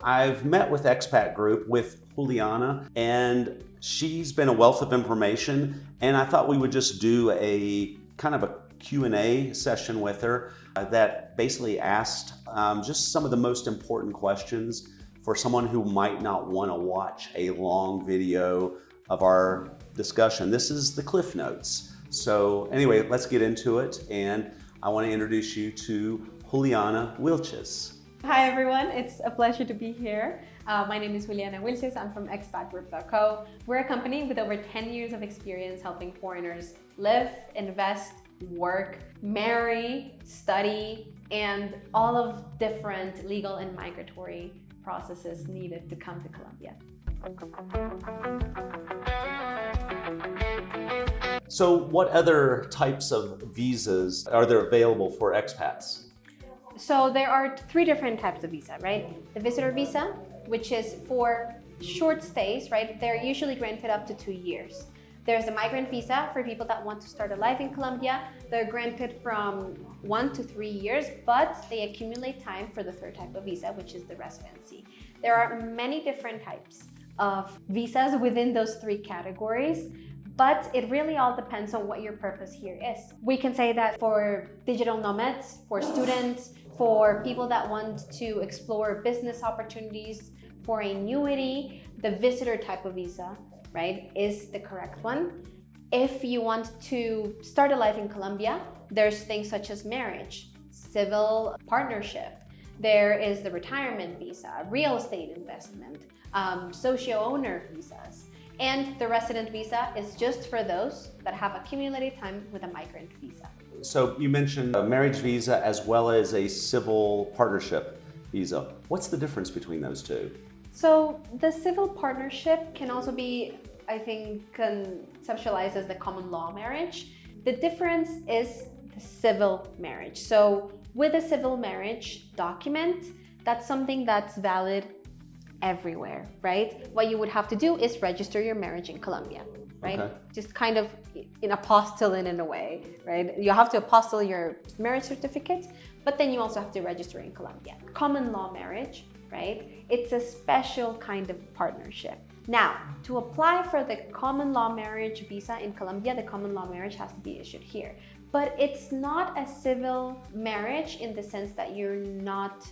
I've met with Expat Group with Juliana, and she's been a wealth of information, and I thought we would just do a kind of a Q&A session with her that basically asked just some of the most important questions for someone who might not want to watch a long video of our discussion. This is the Cliff Notes. So anyway, let's get into it, and I want to introduce you to Juliana Wilches. Hi everyone, it's a pleasure to be here. My name is Juliana Wilches. I'm from Expat Group.co. We're a company with over 10 years of experience helping foreigners live, invest, work, marry, study, and all of different legal and migratory processes needed to come to Colombia. So what other types of visas are there available for expats? So there are three different types of visa, right? The visitor visa, which is for short stays, right? They're usually granted up to 2 years. There's a migrant visa for people that want to start a life in Colombia. They're granted from 1 to 3 years, but they accumulate time for the third type of visa, which is the residency. There are many different types of visas within those three categories, but it really all depends on what your purpose here is. We can say that for digital nomads, for students, for people that want to explore business opportunities, for annuity, the visitor type of visa, right, is the correct one. If you want to start a life in Colombia, there's things such as marriage, civil partnership. There is the retirement visa, real estate investment, socio-owner visas. And the resident visa is just for those that have accumulated time with a migrant visa. So you mentioned a marriage visa as well as a civil partnership visa. What's the difference between those two? So the civil partnership can also be, I think, conceptualized as the common law marriage. The difference is the civil marriage. So with a civil marriage document, that's something that's valid everywhere, right? What you would have to do is register your marriage in Colombia, right? Okay. Just kind of in apostille in a way, right? You have to apostille your marriage certificate, but then you also have to register in Colombia. Common law marriage, right? It's a special kind of partnership. Now, to apply for the common law marriage visa in Colombia, the common law marriage has to be issued here. But it's not a civil marriage in the sense that you're not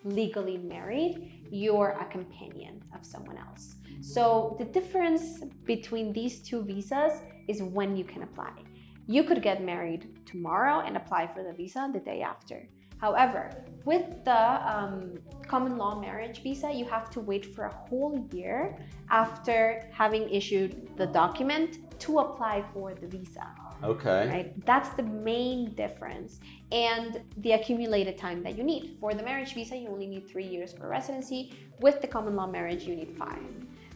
legally married, you're a companion of someone else. So the difference between these two visas is when you can apply. You could get married tomorrow and apply for the visa the day after. However, with the common law marriage visa, you have to wait for a whole year after having issued the document to apply for the visa. Okay. Right? That's the main difference. And the accumulated time that you need. For the marriage visa, you only need 3 years for residency. With the common law marriage, you need 5.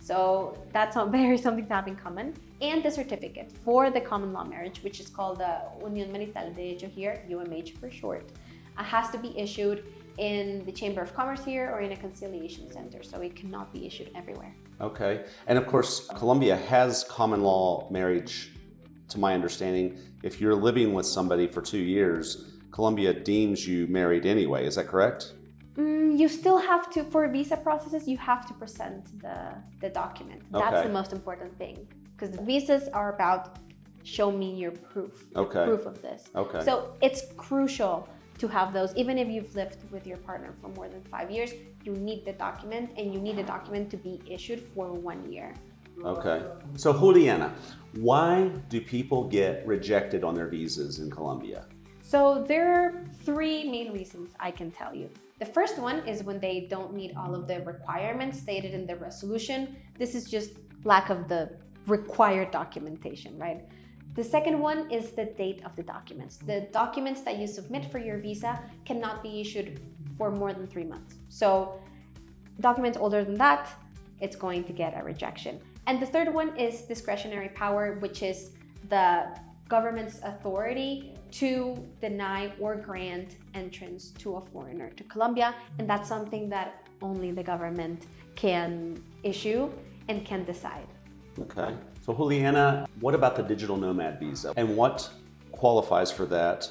So that's something to have in common. And the certificate for the common law marriage, which is called the Unión Marital de Hecho here, UMH for short, has to be issued in the Chamber of Commerce here or in a conciliation center. So it cannot be issued everywhere. Okay. And of course, Colombia has common law marriage. To my understanding, if you're living with somebody for 2 years, Colombia deems you married anyway. Is that correct? You still have to, for visa processes, you have to present the document. That's the most important thing. Because the visas are about show me your proof. Okay. Proof of this. Okay. So it's crucial to have those. Even if you've lived with your partner for more than 5 years, you need the document, and you need the document to be issued for 1 year. Okay. So Juliana, why do people get rejected on their visas in Colombia? So there are 3 main reasons I can tell you. The first one is when they don't meet all of the requirements stated in the resolution. This is just lack of the required documentation, right? The second one is the date of the documents. The documents that you submit for your visa cannot be issued for more than 3 months. So documents older than that, it's going to get a rejection. And the third one is discretionary power, which is the government's authority to deny or grant entrance to a foreigner to Colombia. And that's something that only the government can issue and can decide. Okay. So Juliana, what about the digital nomad visa? And what qualifies for that?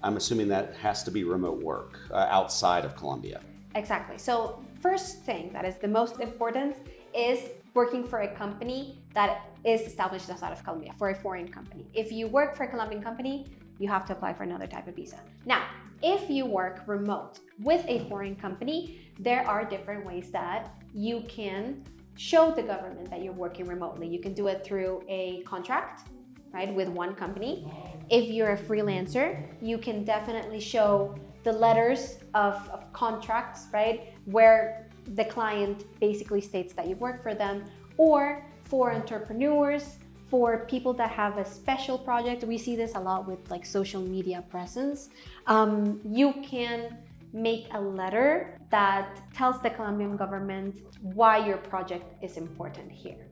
I'm assuming that has to be remote work outside of Colombia. Exactly. So first thing that is the most important is working for a company that is established outside of Colombia, for a foreign company. If you work for a Colombian company, you have to apply for another type of visa. Now, if you work remote with a foreign company, there are different ways that you can show the government that you're working remotely. You can do it through a contract, right, with one company. If you're a freelancer, you can definitely show the letters of contracts, right, where the client basically states that you work for them. Or for entrepreneurs, for people that have a special project, we see this a lot with like social media presence. You can make a letter that tells the Colombian government why your project is important here.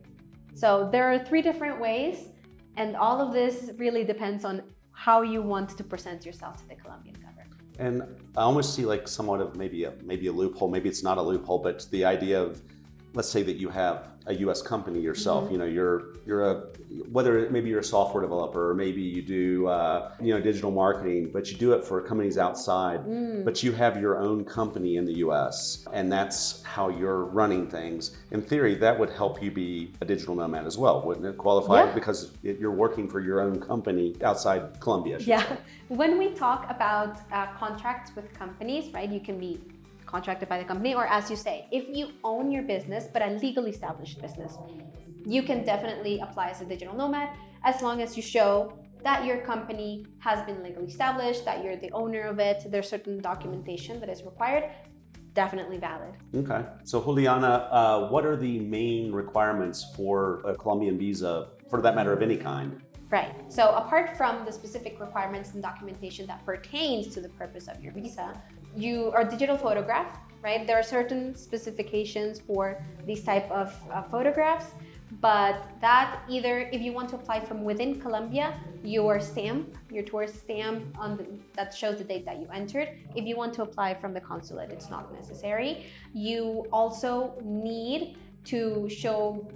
So there are 3 different ways, and all of this really depends on how you want to present yourself to the Colombian government. And I almost see like somewhat of maybe a loophole. Maybe it's not a loophole, but the idea of, let's say that you have a U.S. company yourself. Mm-hmm. You know, you're a whether maybe you're a software developer or maybe you do digital marketing, but you do it for companies outside. But you have your own company in the U.S. and that's how you're running things. In theory, that would help you be a digital nomad as well, wouldn't it? Qualify because you're working for your own company outside Colombia. When we talk about contracts with companies, right? You can be contracted by the company, or as you say, if you own your business, but a legally established business, you can definitely apply as a digital nomad as long as you show that your company has been legally established, that you're the owner of it. There's certain documentation that is required. Definitely valid. Okay. So Juliana, what are the main requirements for a Colombian visa, for that matter of any kind? Right. So apart from the specific requirements and documentation that pertains to the purpose of your visa, you are digital photograph, right? There are certain specifications for these type of photographs, but that either, if you want to apply from within Colombia, your stamp, your tourist stamp that shows the date that you entered. If you want to apply from the consulate, it's not necessary. You also need to show,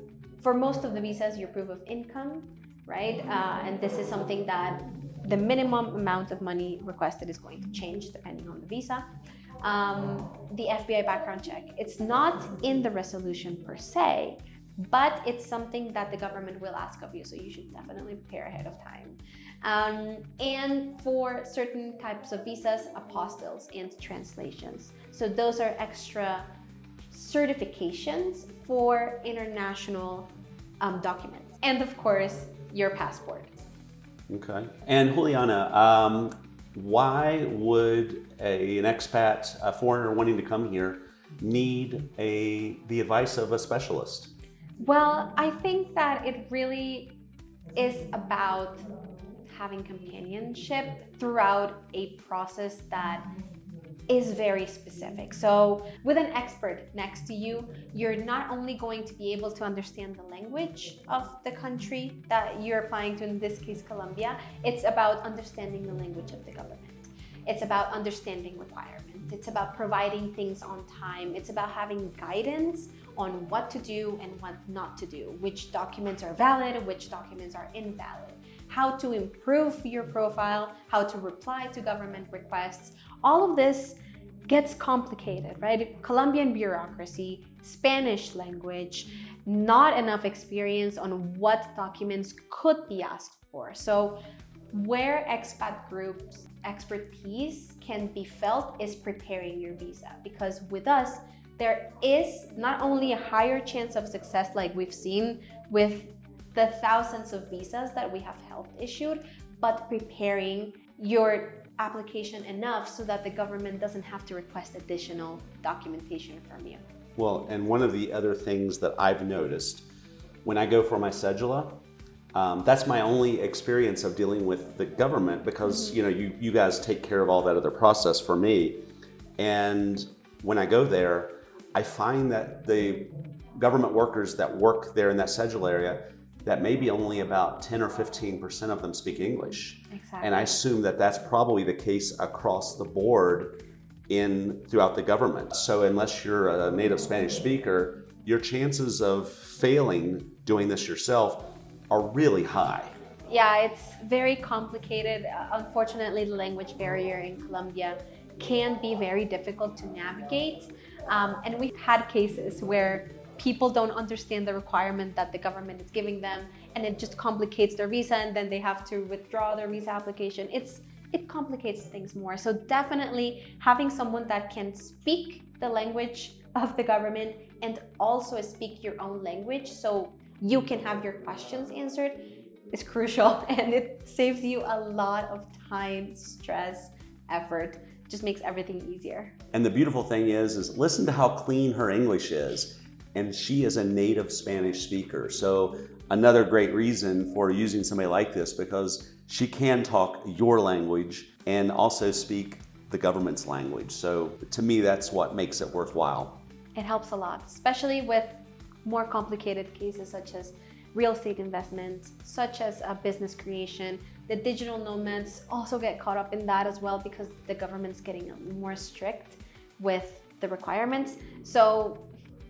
for most of the visas, your proof of income, right? And this is something that the minimum amount of money requested is going to change depending on the visa. The FBI background check. It's not in the resolution per se, but it's something that the government will ask of you, so you should definitely prepare ahead of time. And for certain types of visas, apostilles and translations. So those are extra certifications for international documents. And of course, your passport. Okay. And Juliana, why would an expat, a foreigner wanting to come here, need the advice of a specialist? Well, I think that it really is about having companionship throughout a process that is very specific. So with an expert next to you, you're not only going to be able to understand the language of the country that you're applying to, in this case, Colombia. It's about understanding the language of the government. It's about understanding requirements. It's about providing things on time. It's about having guidance on what to do and what not to do, which documents are valid, which documents are invalid, how to improve your profile, how to reply to government requests. All of this gets complicated, right? Colombian bureaucracy, Spanish language, not enough experience on what documents could be asked for. So where Expat Group's expertise can be felt is preparing your visa, because with us, there is not only a higher chance of success like we've seen with the thousands of visas that we have helped issued, but preparing your application enough so that the government doesn't have to request additional documentation from you. Well, and one of the other things that I've noticed when I go for my cedula, that's my only experience of dealing with the government, because you guys take care of all that other process for me. And when I go there, I find that the government workers that work there in that cedula area, that maybe only about 10 or 15% of them speak English. Exactly. And I assume that that's probably the case across the board throughout the government. So unless you're a native Spanish speaker, your chances of failing doing this yourself are really high. Yeah, it's very complicated. Unfortunately, the language barrier in Colombia can be very difficult to navigate. And we've had cases where people don't understand the requirement that the government is giving them, and it just complicates their visa, and then they have to withdraw their visa application. It complicates things more. So definitely having someone that can speak the language of the government and also speak your own language so you can have your questions answered is crucial, and it saves you a lot of time, stress, effort. Just makes everything easier. And the beautiful thing is listen to how clean her English is. And she is a native Spanish speaker. So another great reason for using somebody like this, because she can talk your language and also speak the government's language. So to me, that's what makes it worthwhile. It helps a lot, especially with more complicated cases such as real estate investments, such as business creation. The digital nomads also get caught up in that as well because the government's getting more strict with the requirements. So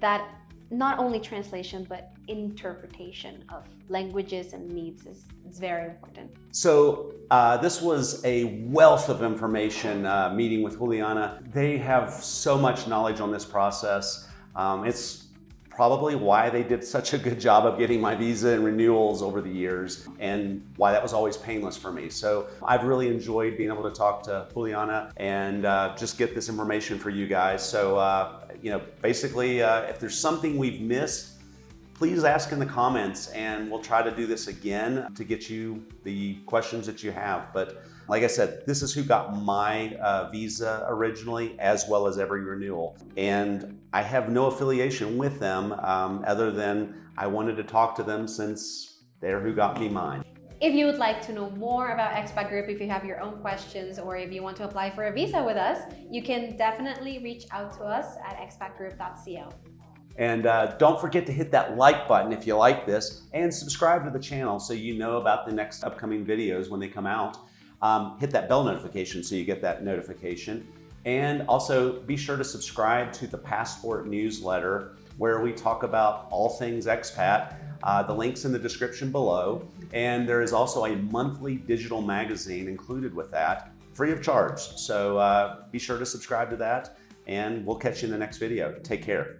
that not only translation, but interpretation of languages and needs is very important. So this was a wealth of information meeting with Juliana. They have so much knowledge on this process. It's probably why they did such a good job of getting my visa and renewals over the years, and why that was always painless for me. So I've really enjoyed being able to talk to Juliana and just get this information for you guys. So basically, if there's something we've missed, please ask in the comments, and we'll try to do this again to get you the questions that you have. But like I said, this is who got my visa originally, as well as every renewal. And I have no affiliation with them other than I wanted to talk to them since they're who got me mine. If you would like to know more about Expat Group, if you have your own questions, or if you want to apply for a visa with us, you can definitely reach out to us at expatgroup.co. And don't forget to hit that like button if you like this, and subscribe to the channel so you know about the next upcoming videos when they come out. Hit that bell notification so you get that notification. And also be sure to subscribe to the Passport newsletter, where we talk about all things expat. The link's in the description below. And there is also a monthly digital magazine included with that, free of charge. So be sure to subscribe to that, and we'll catch you in the next video. Take care.